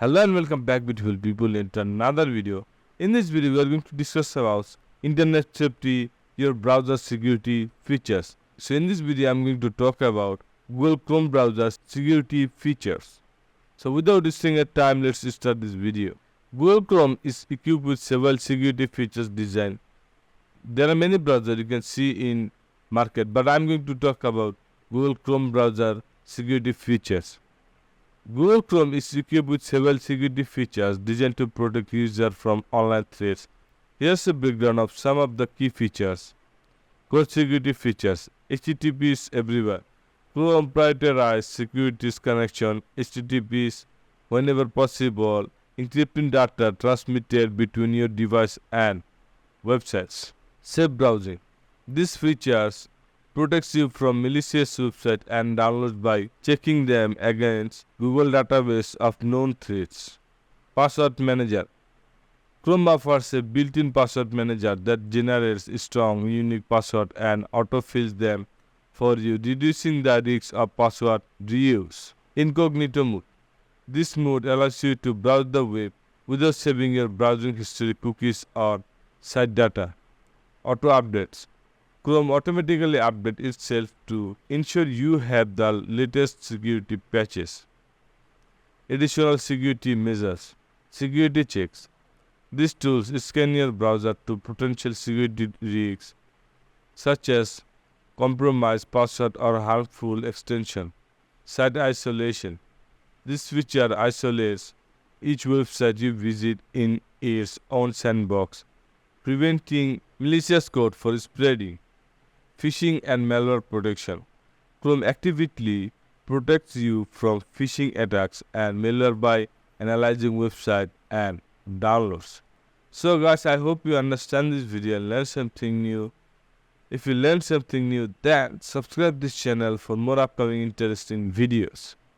Hello and welcome back beautiful people into another video. In this video we are going to discuss about internet safety, your browser security features. So in this video I am going to talk about Google Chrome browser security features. So without wasting a time, let's start this video. Google Chrome is equipped with several security features designed. There are many browsers you can see in market, but I am going to talk about Google Chrome browser security features. Google Chrome is equipped with several security features designed to protect users from online threats. Here's a breakdown of some of the key features. Core security features. HTTP is everywhere. Chrome prioritizes security connection. HTTP is whenever possible, encrypting data transmitted between your device and websites. Safe browsing. These features protects you from malicious websites and downloads by checking them against Google database of known threats. Password manager. Chrome offers a built-in password manager that generates strong, unique passwords and autofills them for you, reducing the risk of password reuse. Incognito mode. This mode allows you to browse the web without saving your browsing history, cookies, or site data. Auto updates. Chrome automatically updates itself to ensure you have the latest security patches. Additional security measures. Security checks. These tools scan your browser to potential security risks such as compromised password or harmful extension. Site isolation. This feature isolates each website you visit in its own sandbox, preventing malicious code from spreading. Phishing and malware protection. Chrome actively protects you from phishing attacks and malware by analyzing website and downloads. So guys, I hope you understand this video and learn something new. If you learned something new, then subscribe this channel for more upcoming interesting videos.